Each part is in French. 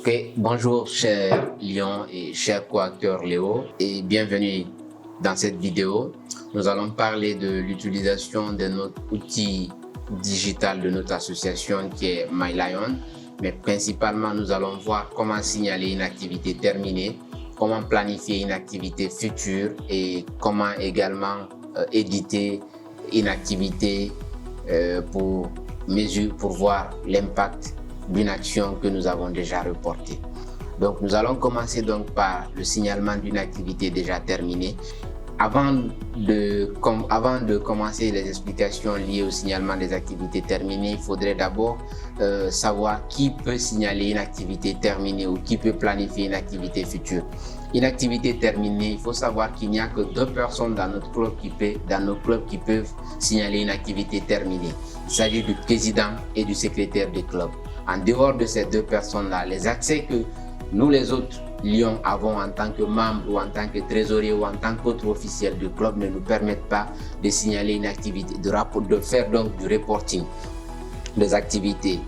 Ok, bonjour chers Lyon et chers co-acteurs Léo et bienvenue dans cette vidéo. Nous allons parler de l'utilisation de notre outil digital de notre association qui est MyLion, mais principalement nous allons voir comment signaler une activité terminée, comment planifier une activité future et comment également éditer une activité pour voir l'impact d'une action que nous avons déjà reportée. Donc nous allons commencer donc par le signalement d'une activité déjà terminée. Avant de commencer les explications liées au signalement des activités terminées, il faudrait d'abord savoir qui peut signaler une activité terminée ou qui peut planifier une activité future. Une activité terminée, il faut savoir qu'il n'y a que 2 personnes dans notre club qui peuvent signaler une activité terminée. Il s'agit du président et du secrétaire du club. En dehors de ces 2 personnes-là, les accès que nous les autres Lyon avons en tant que membres ou en tant que trésorier ou en tant qu'autre officiel du club ne nous permettent pas de signaler une activité, de faire donc du reporting des activités.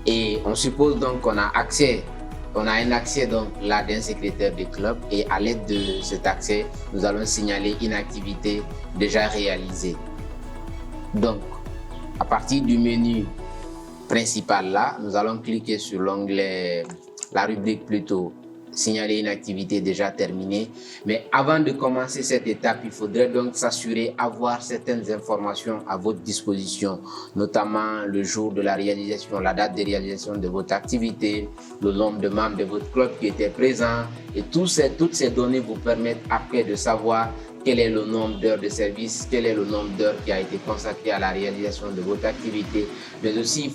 Et on suppose donc qu'on a un accès donc là d'un secrétaire du club et à l'aide de cet accès, nous allons signaler une activité déjà réalisée. Donc, à partir du menu principal là, nous allons cliquer sur l'onglet, la rubrique plutôt, signaler une activité déjà terminée. Mais avant de commencer cette étape, il faudrait donc s'assurer d'avoir certaines informations à votre disposition, notamment le jour de la réalisation, la date de réalisation de votre activité, le nombre de membres de votre club qui étaient présents et toutes ces données vous permettent après de savoir quel est le nombre d'heures de service, quel est le nombre d'heures qui a été consacré à la réalisation de votre activité. Mais aussi,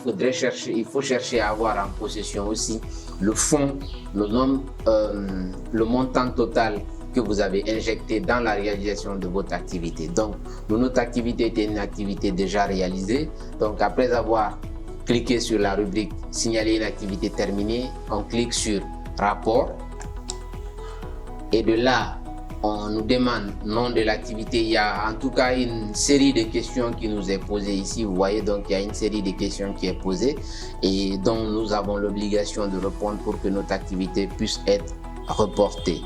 il faut chercher à avoir en possession aussi le fonds, le montant total que vous avez injecté dans la réalisation de votre activité. Donc, notre activité était une activité déjà réalisée. Donc, après avoir cliqué sur la rubrique « Signaler une activité terminée », on clique sur « Rapport » et de là, on nous demande le nom de l'activité. Il y a en tout cas une série de questions qui nous est posée ici. Vous voyez, donc il y a une série de questions qui est posée et dont nous avons l'obligation de répondre pour que notre activité puisse être reportée.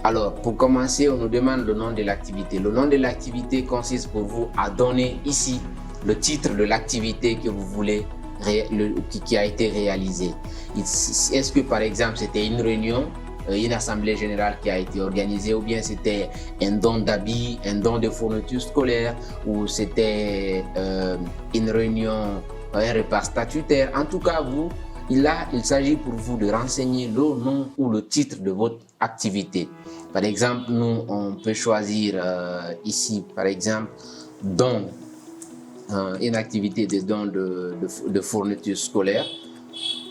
Alors, pour commencer, on nous demande le nom de l'activité. Le nom de l'activité consiste pour vous à donner ici le titre de l'activité que vous voulez, qui a été réalisée. Est-ce que par exemple c'était une réunion, une assemblée générale qui a été organisée, ou bien c'était un don d'habits, un don de fournitures scolaires, ou c'était une réunion, un repas statutaire. En tout cas, il s'agit pour vous de renseigner le nom ou le titre de votre activité. Par exemple, nous, on peut choisir ici, par exemple, don, une activité de don de fournitures scolaires.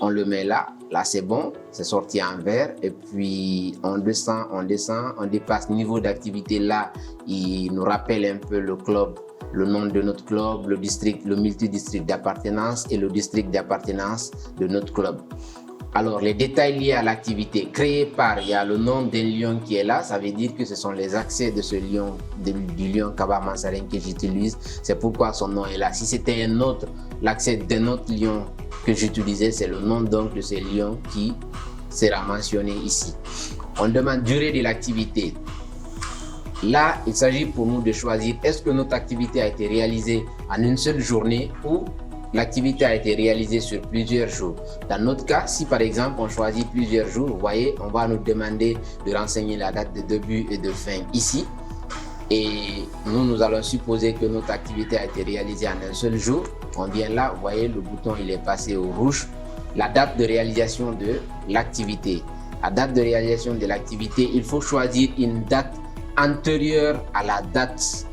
On le met là. Là, c'est bon, c'est sorti en vert. Et puis, on descend, on dépasse niveau d'activité. Là, il nous rappelle un peu le club, le nom de notre club, le district, le multidistrict d'appartenance et le district d'appartenance de notre club. Alors, les détails liés à l'activité créée par, il y a le nom d'un lion qui est là. Ça veut dire que ce sont les accès de ce lion, du lion Kaba Mansarin que j'utilise. C'est pourquoi son nom est là. Si c'était un autre, l'accès d'un autre lion que j'utilisais, c'est le nom donc de ce lion qui sera mentionné ici. On demande durée de l'activité. Là, il s'agit pour nous de choisir est-ce que notre activité a été réalisée en une seule journée ou l'activité a été réalisée sur plusieurs jours. Dans notre cas, si par exemple on choisit plusieurs jours, vous voyez, on va nous demander de renseigner la date de début et de fin ici. Et nous allons supposer que notre activité a été réalisée en un seul jour. On vient là, vous voyez, le bouton il est passé au rouge. La date de réalisation de l'activité. La date de réalisation de l'activité, il faut choisir une date antérieure à la date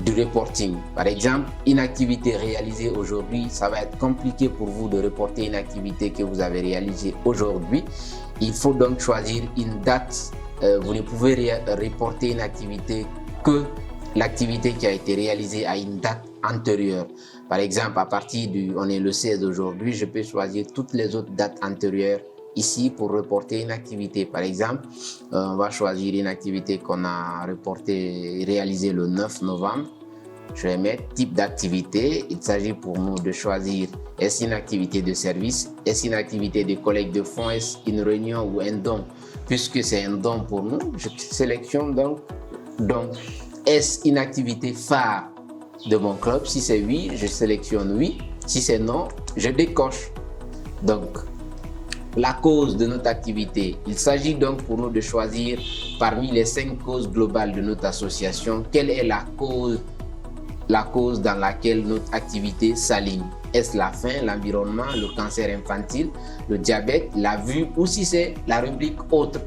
du reporting. Par exemple, une activité réalisée aujourd'hui, ça va être compliqué pour vous de reporter une activité que vous avez réalisée aujourd'hui. Il faut donc choisir une date. Vous ne pouvez reporter une activité que l'activité qui a été réalisée à une date antérieure. Par exemple, à partir on est le 16 aujourd'hui, je peux choisir toutes les autres dates antérieures ici pour reporter une activité. Par exemple, on va choisir une activité qu'on a réalisée le 9 novembre. je vais mettre type d'activité. Il s'agit pour nous de choisir est-ce une activité de service, est-ce une activité de collecte de fonds, est-ce une réunion ou un don. Puisque c'est un don pour nous, je sélectionne donc don. Est-ce une activité phare de mon club? Si c'est oui, je sélectionne oui. Si c'est non, je décoche. Donc, la cause de notre activité. Il s'agit donc pour nous de choisir parmi les 5 causes globales de notre association, quelle est la cause dans laquelle notre activité s'aligne. Est-ce la faim, l'environnement, le cancer infantile, le diabète, la vue, ou si c'est la rubrique autre.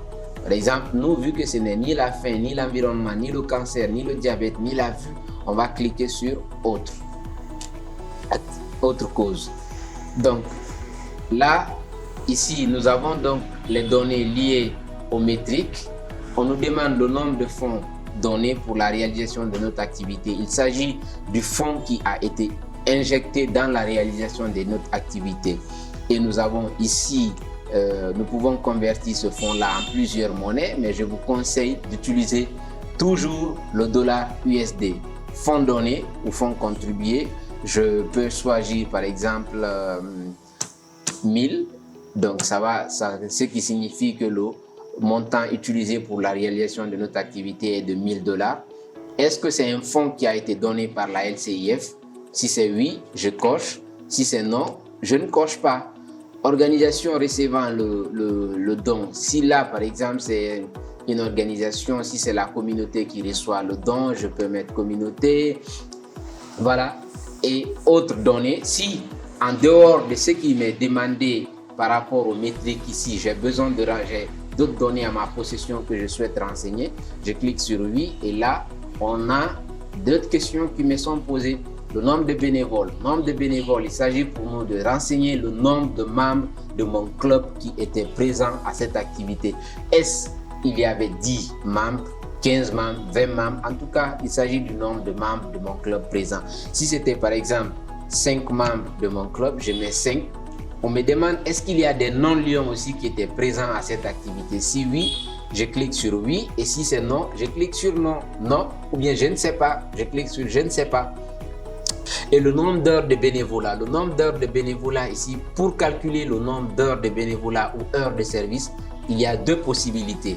Par exemple, nous, vu que ce n'est ni la faim, ni l'environnement, ni le cancer, ni le diabète, ni la vue, on va cliquer sur autre. Autre cause. Donc, là, ici, nous avons donc les données liées aux métriques. On nous demande le nombre de fonds donnés pour la réalisation de notre activité. Il s'agit du fonds qui a été injecté dans la réalisation de notre activité. Et nous avons ici, nous pouvons convertir ce fonds-là en plusieurs monnaies, mais je vous conseille d'utiliser toujours le dollar USD. Fonds donnés ou fonds contribués, je peux choisir par exemple 1000. Donc, ce qui signifie que le montant utilisé pour la réalisation de notre activité est de 1000 $. Est-ce que c'est un fonds qui a été donné par la LCIF? Si c'est oui, je coche. Si c'est non, je ne coche pas. Organisation recevant le don. Si là, par exemple, c'est une organisation, si c'est la communauté qui reçoit le don, je peux mettre communauté. Voilà. Et autres données, si en dehors de ce qui m'est demandé par rapport aux métriques ici, j'ai besoin de ranger d'autres données à ma possession que je souhaite renseigner, je clique sur oui et là, on a d'autres questions qui me sont posées. Le nombre de bénévoles. Nombre de bénévoles, il s'agit pour nous de renseigner le nombre de membres de mon club qui étaient présents à cette activité. Est-ce qu'il y avait 10 membres, 15 membres, 20 membres? En tout cas, il s'agit du nombre de membres de mon club présent. Si c'était par exemple 5 membres de mon club, je mets 5. On me demande est-ce qu'il y a des non-lions aussi qui étaient présents à cette activité. Si oui, je clique sur oui et si c'est non, je clique sur non. Non ou bien je ne sais pas, je clique sur je ne sais pas. Et le nombre d'heures de bénévolat. Le nombre d'heures de bénévolat ici, pour calculer le nombre d'heures de bénévolat ou heures de service, il y a 2 possibilités.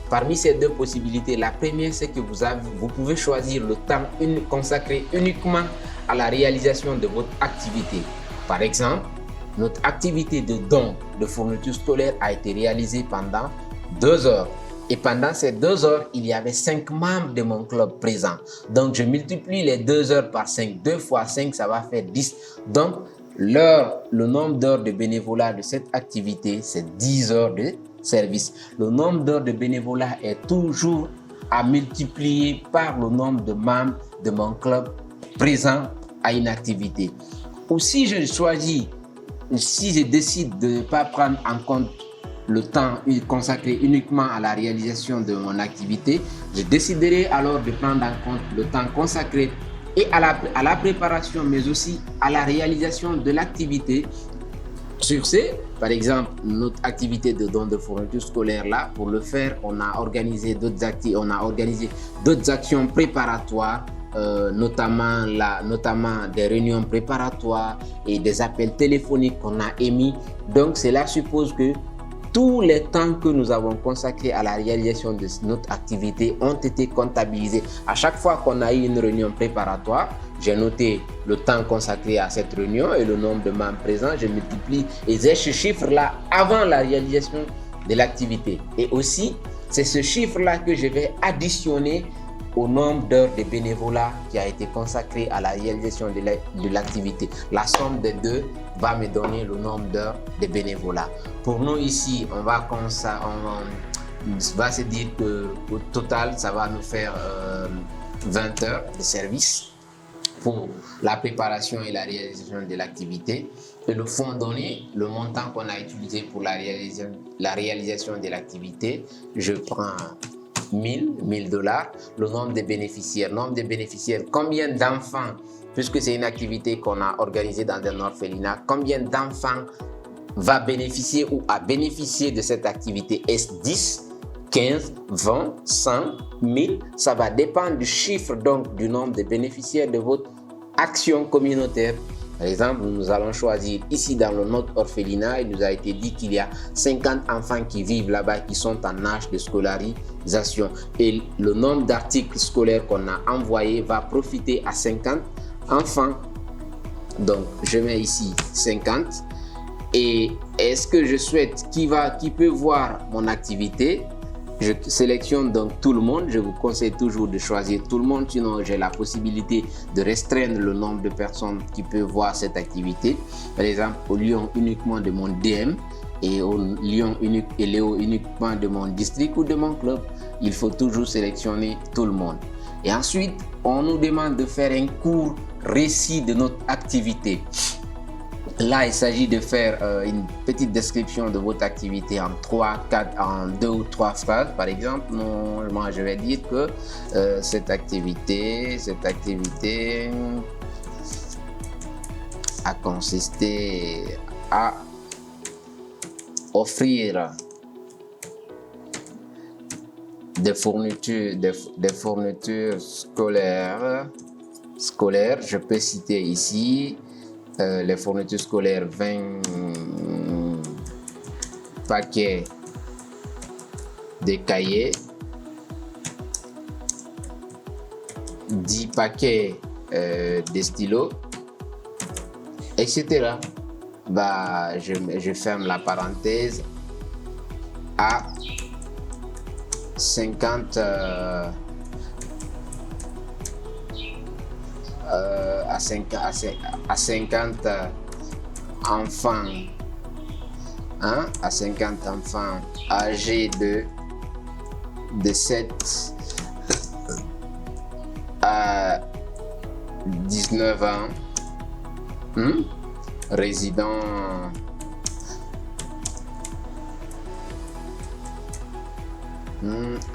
Parmi ces 2 possibilités, la première c'est que vous pouvez choisir le temps consacré uniquement à la réalisation de votre activité. Par exemple, notre activité de don de fourniture scolaire a été réalisée pendant 2 heures. Et pendant ces 2 heures, il y avait 5 membres de mon club présents. Donc, je multiplie les 2 heures par 5. 2 fois 5, ça va faire 10. Donc, le nombre d'heures de bénévolat de cette activité, c'est 10 heures de service. Le nombre d'heures de bénévolat est toujours à multiplier par le nombre de membres de mon club présents à une activité. Ou si je décide de ne pas prendre en compte le temps consacré uniquement à la réalisation de mon activité, je déciderai alors de prendre en compte le temps consacré et à la préparation, mais aussi à la réalisation de l'activité. Sur ce, par exemple, notre activité de don de fourniture scolaire là, pour le faire, on a organisé d'autres actions préparatoires, notamment des réunions préparatoires et des appels téléphoniques qu'on a émis. Donc, cela suppose que tous les temps que nous avons consacrés à la réalisation de notre activité ont été comptabilisés. À chaque fois qu'on a eu une réunion préparatoire, j'ai noté le temps consacré à cette réunion et le nombre de membres présents. Je multiplie et j'ai ce chiffre-là avant la réalisation de l'activité. Et aussi, c'est ce chiffre-là que je vais additionner au nombre d'heures de bénévolat qui a été consacré à la réalisation de l'activité. La somme des deux va me donner le nombre d'heures de bénévolat. Pour nous ici, on va se dire qu'au total, ça va nous faire 20 heures de service pour la préparation et la réalisation de l'activité. Et le fonds donné, le montant qu'on a utilisé pour la réalisation de l'activité, je prends 1000 $. Le nombre de bénéficiaires, combien d'enfants, puisque c'est une activité qu'on a organisée dans un orphelinat, combien d'enfants va bénéficier ou a bénéficié de cette activité? Est-ce 10 15, 20, 100, 1000, ça va dépendre du chiffre, donc du nombre de bénéficiaires de votre action communautaire. Par exemple, nous allons choisir ici dans notre orphelinat, il nous a été dit qu'il y a 50 enfants qui vivent là-bas, qui sont en âge de scolarisation. Et le nombre d'articles scolaires qu'on a envoyés va profiter à 50 enfants. Donc, je mets ici 50. Et est-ce que je souhaite qui peut voir mon activité? Je sélectionne donc tout le monde. Je vous conseille toujours de choisir tout le monde, sinon j'ai la possibilité de restreindre le nombre de personnes qui peuvent voir cette activité. Par exemple, au lieu uniquement de mon DM et au lieu uniquement de mon district ou de mon club, il faut toujours sélectionner tout le monde. Et ensuite, on nous demande de faire un court récit de notre activité. Là, il s'agit de faire une petite description de votre activité en 2 ou 3 phrases. Par exemple, moi, je vais dire que cette activité a consisté à offrir des fournitures scolaires. Je peux citer ici les fournitures scolaires, 20 paquets de cahiers, 10 paquets de stylos, etc. Je ferme la parenthèse à 50 à 50 enfants, à 50 enfants âgés de 7 à 19 ans, résidant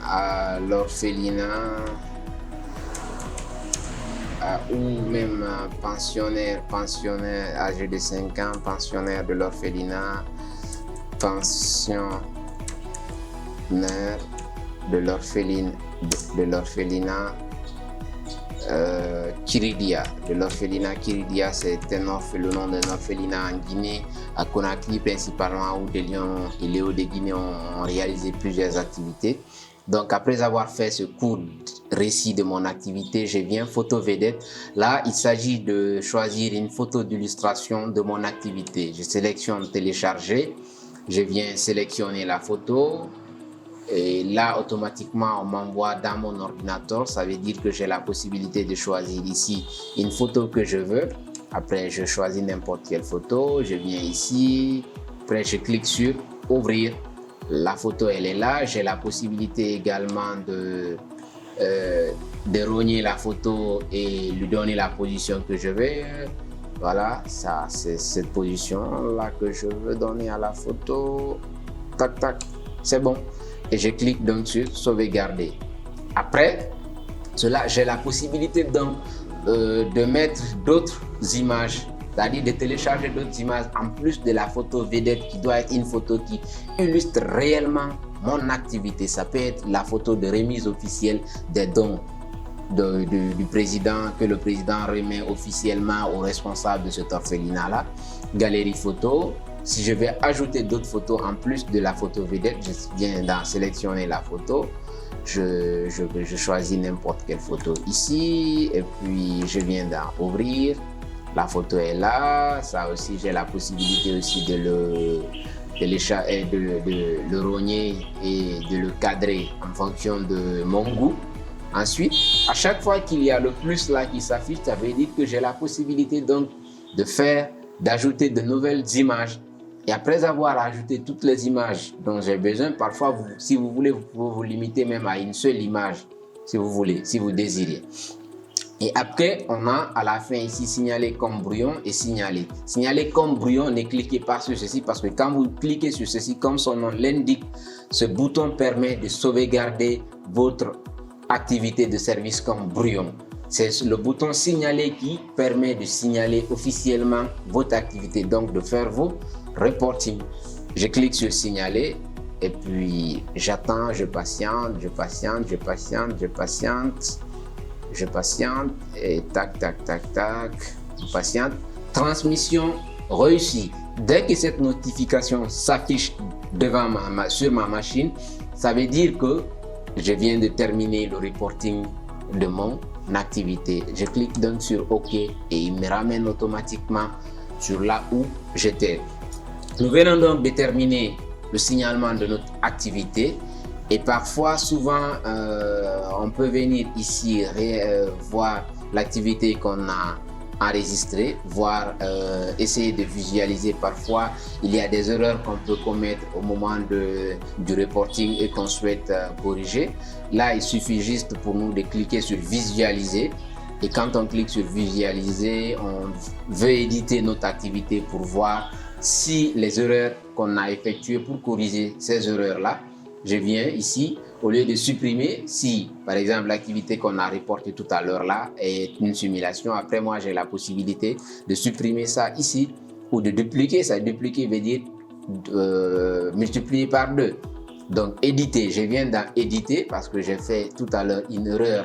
à l'orphelinat ou même pensionnaire âgé de 5 ans, pensionnaire de l'orphelinat, pensionnaire de l'orphelinat Kiridia. De l'orphelinat Kiridia, c'est le nom d'un orphelinat en Guinée, à Conakry principalement, où des Lions et Léo de Guinée ont réalisé plusieurs activités. Donc, après avoir fait ce court récit de mon activité, je viens photo vedette. Là, il s'agit de choisir une photo d'illustration de mon activité. Je sélectionne télécharger. Je viens sélectionner la photo. Et là, automatiquement, on m'envoie dans mon ordinateur. Ça veut dire que j'ai la possibilité de choisir ici une photo que je veux. Après, je choisis n'importe quelle photo. Je viens ici. Après, je clique sur ouvrir. La photo, elle est là. J'ai la possibilité également de rogner la photo et lui donner la position que je veux. Voilà, ça, c'est cette position-là que je veux donner à la photo. Tac, tac, c'est bon. Et je clique donc sur sauvegarder. Après cela, j'ai la possibilité donc de mettre d'autres images, c'est-à-dire de télécharger d'autres images en plus de la photo vedette qui doit être une photo qui illustre réellement mon activité. Ça peut être la photo de remise officielle des dons du président, que le président remet officiellement aux responsables de cet orphelinat-là. Galerie photo. Si je vais ajouter d'autres photos en plus de la photo vedette, je viens dans sélectionner la photo. Je choisis n'importe quelle photo ici et puis je viens dans ouvrir. La photo est là. Ça aussi, j'ai la possibilité aussi de le rogner et de le cadrer en fonction de mon goût. Ensuite, à chaque fois qu'il y a le plus là qui s'affiche, ça veut dire que j'ai la possibilité donc d'ajouter de nouvelles images. Et après avoir ajouté toutes les images dont j'ai besoin, parfois, si vous voulez, vous pouvez vous limiter même à une seule image, si vous voulez, si vous désirez. Et après, on a à la fin ici signaler comme brouillon et signaler. Signaler comme brouillon, ne cliquez pas sur ceci parce que quand vous cliquez sur ceci, comme son nom l'indique, ce bouton permet de sauvegarder votre activité de service comme brouillon. C'est le bouton signaler qui permet de signaler officiellement votre activité, donc de faire vos reporting. Je clique sur signaler et puis j'attends, je patiente, et tac, je patiente. Transmission réussie. Dès que cette notification s'affiche sur ma machine, ça veut dire que je viens de terminer le reporting de mon activité. Je clique donc sur OK et il me ramène automatiquement sur là où j'étais. Nous venons donc de terminer le signalement de notre activité et parfois, souvent, on peut venir ici voir l'activité qu'on a enregistrée, voir, essayer de visualiser. Parfois, il y a des erreurs qu'on peut commettre au moment du reporting et qu'on souhaite corriger. Là, il suffit juste pour nous de cliquer sur visualiser. Et quand on clique sur visualiser, on veut éditer notre activité pour voir si les erreurs qu'on a effectuées pour corriger ces erreurs-là. Je viens ici, au lieu de supprimer, si par exemple l'activité qu'on a reportée tout à l'heure là est une simulation, après moi j'ai la possibilité de supprimer ça ici ou de dupliquer ça. Dupliquer veut dire multiplier par 2. Donc éditer, je viens dans éditer parce que j'ai fait tout à l'heure une erreur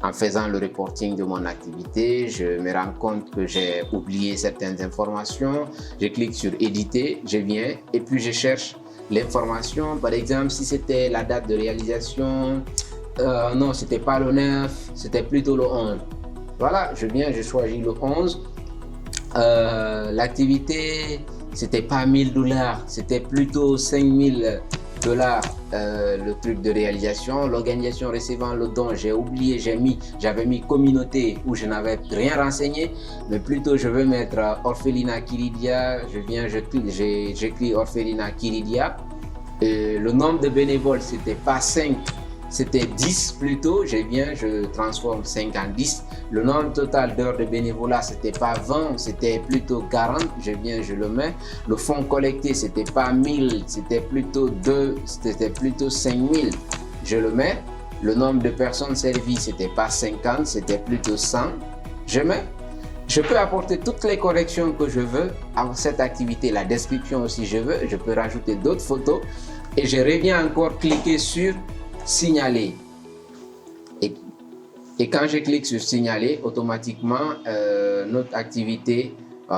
en faisant le reporting de mon activité. Je me rends compte que j'ai oublié certaines informations. Je clique sur éditer, je viens et puis je cherche l'information. Par exemple, si c'était la date de réalisation, non, c'était pas le 9, c'était plutôt le 11. Voilà, je viens, je choisis le 11. L'activité, c'était pas $1000, c'était plutôt $5000. Le truc de réalisation. L'organisation recevant le don, j'ai oublié, j'avais mis communauté où je n'avais rien renseigné, mais plutôt je veux mettre Orphelinat Kiridia. Je viens, j'écris Orphelinat Kiridia. Le nombre de bénévoles, c'était pas 5, c'était 10 plutôt. Je transforme 5 en 10. Le nombre total d'heures de bénévolat, c'était pas 20, c'était plutôt 40. Je le mets. Le fonds collecté, c'était pas 1000, c'était plutôt 5000. Je le mets. Le nombre de personnes servies, c'était pas 50, c'était plutôt 100. Je mets. Je peux apporter toutes les corrections que je veux à cette activité, la description aussi je veux. Je peux rajouter d'autres photos et je reviens encore cliquer sur signaler. Et quand je clique sur signaler, automatiquement, notre activité,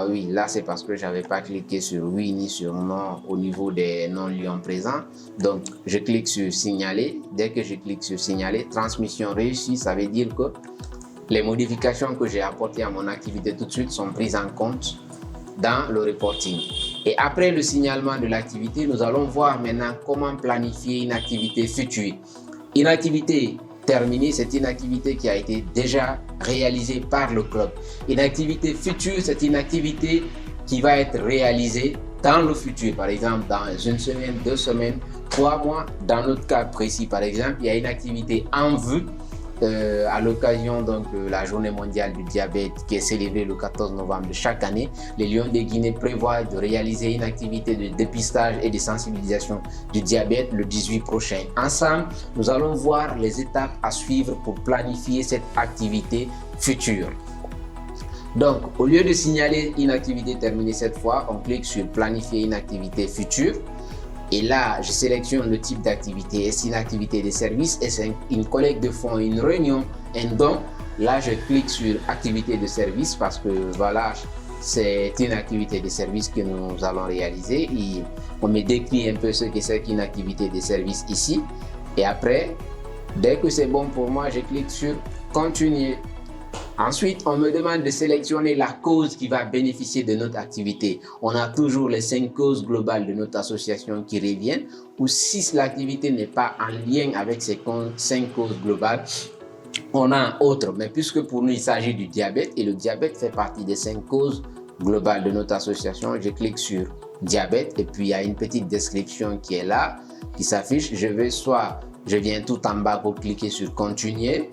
oui, là c'est parce que je n'avais pas cliqué sur oui ni sur non au niveau des non-lions présents. Donc, je clique sur signaler. Dès que je clique sur signaler, transmission réussie, ça veut dire que les modifications que j'ai apportées à mon activité tout de suite sont prises en compte dans le reporting. Et après le signalement de l'activité, nous allons voir maintenant comment planifier une activité future. Une activité terminée, c'est une activité qui a été déjà réalisée par le club. Une activité future, c'est une activité qui va être réalisée dans le futur. Par exemple, dans une semaine, 2 semaines, 3 mois. Dans notre cas précis, par exemple, il y a une activité en vue à l'occasion donc de la journée mondiale du diabète qui est célébrée le 14 novembre de chaque année. Les Lions de Guinée prévoient de réaliser une activité de dépistage et de sensibilisation du diabète le 18 prochain. Ensemble, nous allons voir les étapes à suivre pour planifier cette activité future. Donc, au lieu de signaler une activité terminée cette fois, on clique sur planifier une activité future. Et là, je sélectionne le type d'activité. Est-ce une activité de service? Est-ce une collecte de fonds, une réunion, un don? Là, je clique sur activité de service parce que voilà, c'est une activité de service que nous allons réaliser. Et on me décrit un peu ce que c'est qu'une activité de service ici. Et après, dès que c'est bon pour moi, je clique sur continuer. Ensuite, on me demande de sélectionner la cause qui va bénéficier de notre activité. On a toujours les 5 causes globales de notre association qui reviennent. Ou si l'activité n'est pas en lien avec ces 5 causes globales, on a un autre. Mais puisque pour nous, il s'agit du diabète et le diabète fait partie des 5 causes globales de notre association, je clique sur diabète et puis il y a une petite description qui est là, qui s'affiche. Je viens tout en bas pour cliquer sur continuer.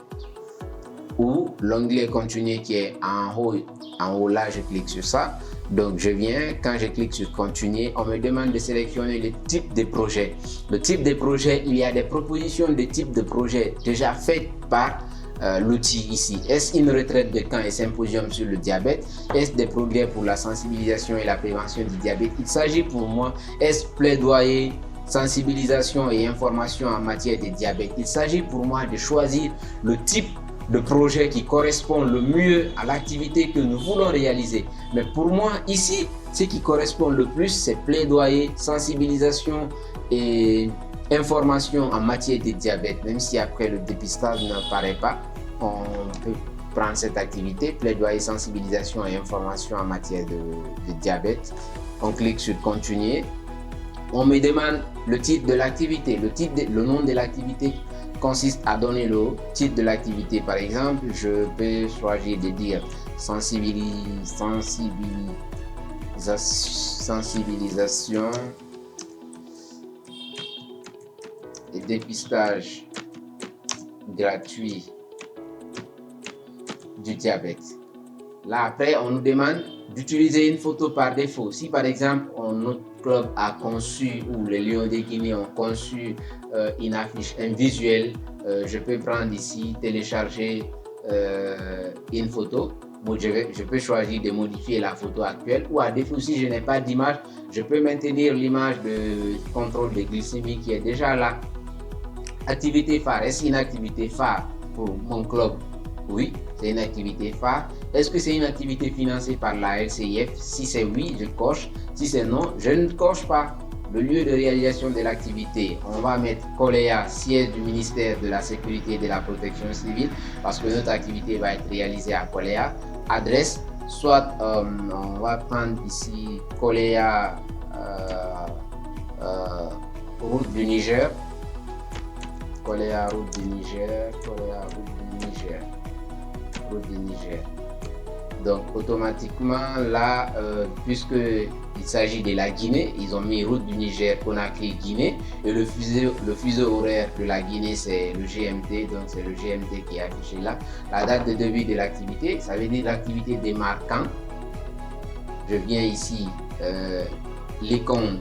Ou l'onglet continuer qui est en haut là, je clique sur ça. Donc je viens, quand je clique sur continuer, on me demande de sélectionner le type de projet. Le type de projet, il y a des propositions de type de projet déjà faites par l'outil ici. Est-ce une retraite de camp et symposium sur le diabète? Est-ce des progrès pour la sensibilisation et la prévention du diabète? Il s'agit pour moi, est-ce plaidoyer sensibilisation et information en matière de diabète. Il s'agit pour moi de choisir le type de projet qui correspond le mieux à l'activité que nous voulons réaliser. Mais pour moi, ici, ce qui correspond le plus, c'est plaidoyer, sensibilisation et information en matière de diabète. Même si après le dépistage ne paraît pas, on peut prendre cette activité, plaidoyer, sensibilisation et information en matière de diabète. On clique sur continuer. On me demande le titre de l'activité. Le nom de l'activité consiste à donner le titre de l'activité. Par exemple, je peux choisir de dire sensibilisation et dépistage gratuit du diabète. Là, après, on nous demande d'utiliser une photo par défaut. Si par exemple, notre club a conçu ou les Lions de Guinée ont conçu une affiche, un visuel, je peux prendre ici, télécharger une photo. Bon, je peux choisir de modifier la photo actuelle ou à défaut, si je n'ai pas d'image, je peux maintenir l'image de contrôle de glycémie qui est déjà là. Activité phare, est-ce une activité phare pour mon club? Oui, c'est une activité phare. Est-ce que c'est une activité financée par la LCIF? Si c'est oui, je coche. Si c'est non, je ne coche pas. Le lieu de réalisation de l'activité, on va mettre Koléa, siège du ministère de la Sécurité et de la Protection civile, parce que notre activité va être réalisée à Koléa. Adresse, soit on va prendre ici Koléa, route du Niger. Koléa, route du Niger. Koléa, route du Niger. Route du Niger. Donc automatiquement là, puisqu'il s'agit de la Guinée, ils ont mis route du Niger, Conakry, Guinée, et le fuseau horaire de la Guinée c'est le GMT, donc c'est le GMT qui est affiché là. La date de début de l'activité, ça veut dire l'activité démarre quand. Je viens ici, l'icône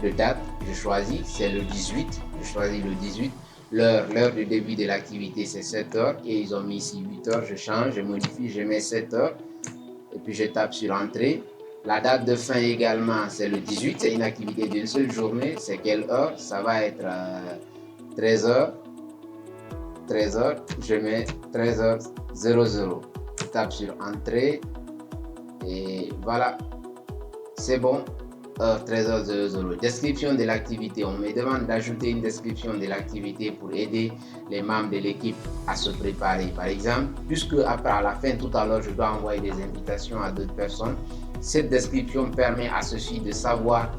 de date, je choisis, c'est le 18, je choisis le 18. L'heure de début de l'activité c'est 7 heures et ils ont mis ici 8 heures, je change, je modifie, je mets 7 heures et puis je tape sur entrée. La date de fin également c'est le 18, c'est une activité d'une seule journée, c'est quelle heure? Ça va être 13 heures, je mets 13h00, je tape sur entrée et voilà, c'est bon. 13h00. Description de l'activité. On me demande d'ajouter une description de l'activité pour aider les membres de l'équipe à se préparer. Par exemple, puisque après à la fin tout à l'heure, je dois envoyer des invitations à d'autres personnes, cette description permet à ceux-ci de savoir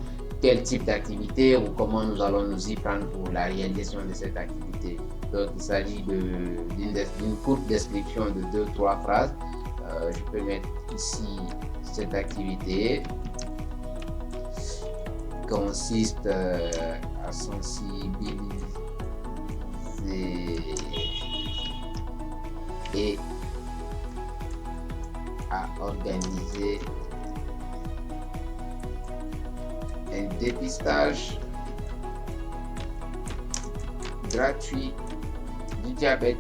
quel type d'activité ou comment nous allons nous y prendre pour la réalisation de cette activité. Donc, il s'agit d'une courte description de 2-3 phrases. Je peux mettre ici cette activité consiste à sensibiliser et à organiser un dépistage gratuit du diabète.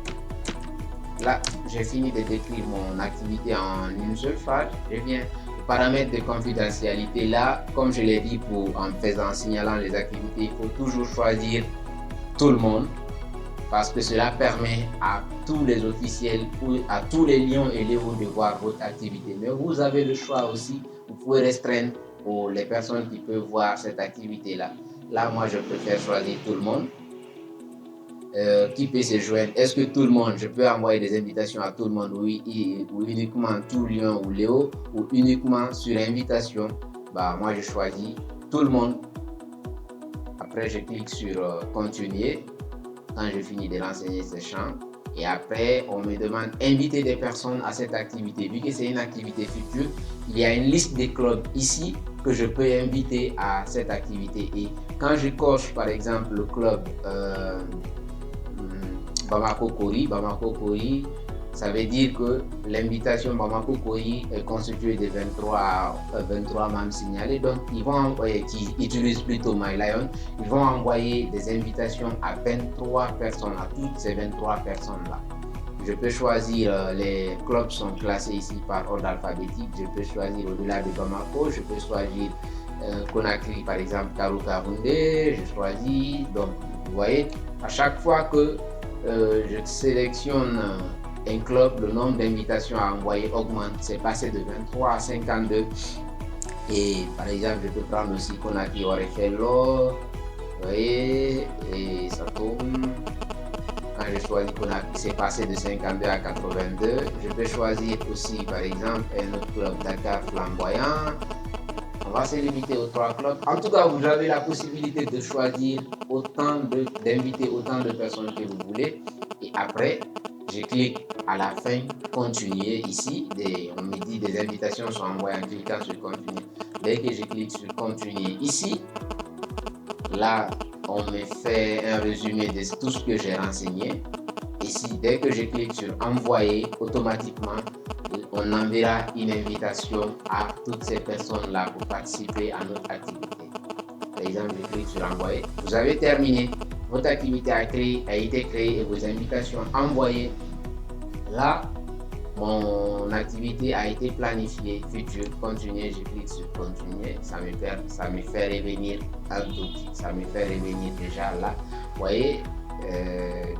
Là, j'ai fini de décrire mon activité en une seule phrase. Je viens paramètres de confidentialité. Là, comme je l'ai dit, en signalant les activités, il faut toujours choisir tout le monde parce que cela permet à tous les officiels ou à tous les lions et léos de voir votre activité. Mais vous avez le choix aussi, vous pouvez restreindre pour les personnes qui peuvent voir cette activité-là. Là, moi, je préfère choisir tout le monde. Qui peut se joindre? Est-ce que tout le monde, je peux envoyer des invitations à tout le monde, oui, ou uniquement tout lion ou léo, ou uniquement sur invitation? Bah, moi je choisis tout le monde. Après je clique sur continuer quand je finis de renseigner ces champs et après on me demande inviter des personnes à cette activité. Vu que c'est une activité future, il y a une liste des clubs ici que je peux inviter à cette activité et quand je coche par exemple le club Bamako Kori, ça veut dire que l'invitation Bamako Kori est constituée de 23 membres signalés. Donc, qui utilisent plutôt MyLion, ils vont envoyer des invitations à 23 personnes, à toutes ces 23 personnes-là. Je peux choisir, les clubs sont classés ici par ordre alphabétique. Je peux choisir au-delà de Bamako, je peux choisir Conakry par exemple, Karuka Houndé, je choisis. Donc vous voyez, à chaque fois que je sélectionne un club, le nombre d'invitations à envoyer augmente. C'est passé de 23 à 52. Et par exemple, je peux prendre aussi Conakry Orefello. Vous voyez, et ça tourne. Quand je choisis Conakry, c'est passé de 52 à 82. Je peux choisir aussi, par exemple, un autre club, Dakar Flamboyant. On va se limiter aux 3 clubs. En tout cas, vous avez la possibilité de choisir d'inviter autant de personnes que vous voulez. Et après, je clique à la fin, continuer ici. On me dit des invitations sont envoyées en cliquant sur continuer. Dès que je clique sur continuer ici, là, on me fait un résumé de tout ce que j'ai renseigné. Ici, dès que je clique sur envoyer, automatiquement, on enverra une invitation à toutes ces personnes-là pour participer à notre activité. Par exemple, je clique sur envoyer. Vous avez terminé. Votre activité a été créée et vos invitations envoyées. Là, mon activité a été planifiée. Futur, continuer, je clique sur continuer. Ça me fait revenir un tout. Ça me fait revenir déjà là. Vous voyez,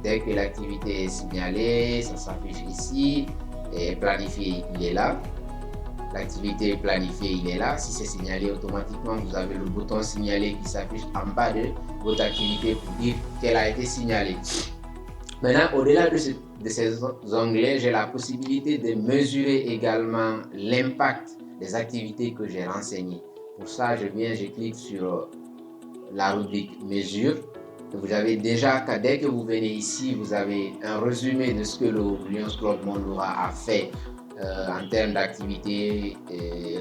dès que l'activité est signalée, ça s'affiche ici. Et planifié, il est là. L'activité planifiée, il est là. Si c'est signalé automatiquement, vous avez le bouton signaler qui s'affiche en bas de votre activité pour dire qu'elle a été signalée. Maintenant, au-delà de ces onglets, j'ai la possibilité de mesurer également l'impact des activités que j'ai renseignées. Pour ça, je clique sur la rubrique mesure. Vous avez déjà, dès que vous venez ici, vous avez un résumé de ce que le Lions Club Mondora a fait en termes d'activités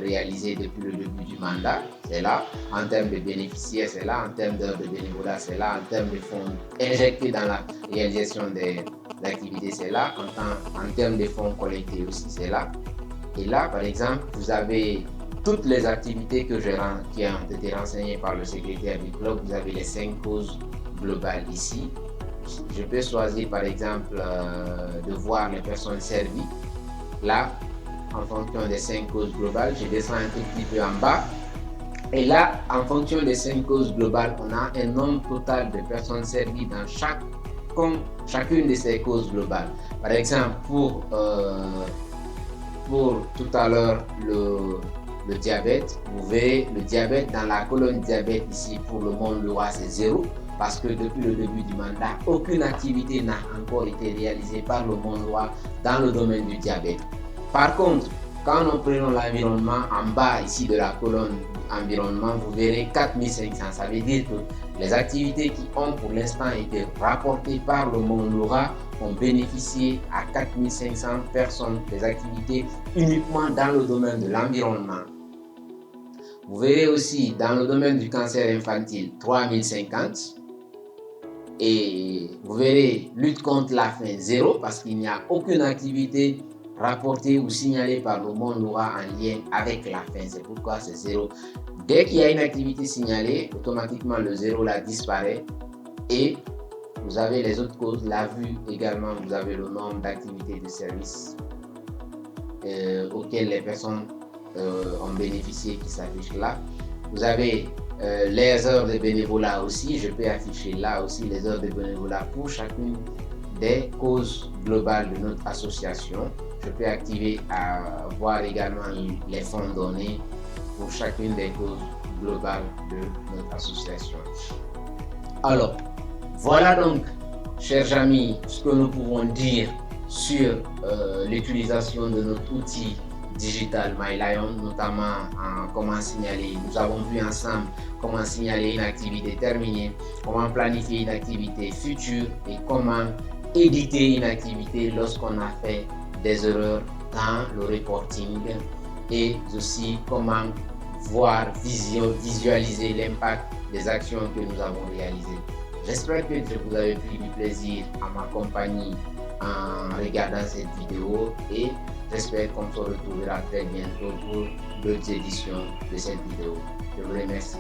réalisées depuis le début du mandat, c'est là. En termes de bénéficiaires, c'est là. En termes d'heures de bénévolat, c'est là. En termes de fonds injectés dans la réalisation des activités, c'est là. En termes de fonds collectés aussi, c'est là. Et là, par exemple, vous avez toutes les activités qui ont été renseignées par le secrétaire du club. Vous avez les 5 causes globales ici. Je peux choisir par exemple de voir les personnes servies. Là, en fonction des 5 causes globales, je descends un tout petit peu en bas. Et là, en fonction des 5 causes globales, on a un nombre total de personnes servies dans chacune de ces causes globales. Par exemple, pour tout à l'heure, le diabète, vous verrez le diabète dans la colonne diabète ici pour le Mondora, c'est 0. Parce que depuis le début du mandat, aucune activité n'a encore été réalisée par le Mondora dans le domaine du diabète. Par contre, quand nous prenons l'environnement en bas ici de la colonne environnement, vous verrez 4500. Ça veut dire que les activités qui ont pour l'instant été rapportées par le Mondora ont bénéficié à 4500 personnes des activités uniquement dans le domaine de l'environnement. Vous verrez aussi dans le domaine du cancer infantile 3050. Et vous verrez lutte contre la faim 0 parce qu'il n'y a aucune activité rapportée ou signalée par le Mondora en lien avec la faim. C'est pourquoi c'est 0. Dès qu'il y a une activité signalée, automatiquement le 0 là disparaît. Et vous avez les autres causes, la vue également, vous avez le nombre d'activités de service auxquelles les personnes ont bénéficié qui s'affiche là. Vous avez les heures de bénévolat aussi, je peux afficher là aussi les heures de bénévolat pour chacune des causes globales de notre association. Je peux activer à voir également les fonds donnés pour chacune des causes globales de notre association. Alors, voilà donc, chers amis, ce que nous pouvons dire sur l'utilisation de notre outil digital MyLion, notamment en comment signaler. Nous avons vu ensemble comment signaler une activité terminée, comment planifier une activité future et comment éditer une activité lorsqu'on a fait des erreurs dans le reporting, et aussi comment voir, visualiser l'impact des actions que nous avons réalisées. J'espère que vous avez pris du plaisir à ma compagnie en regardant cette vidéo, et j'espère qu'on se retrouvera très bientôt pour d'autres éditions de cette vidéo. Je vous remercie.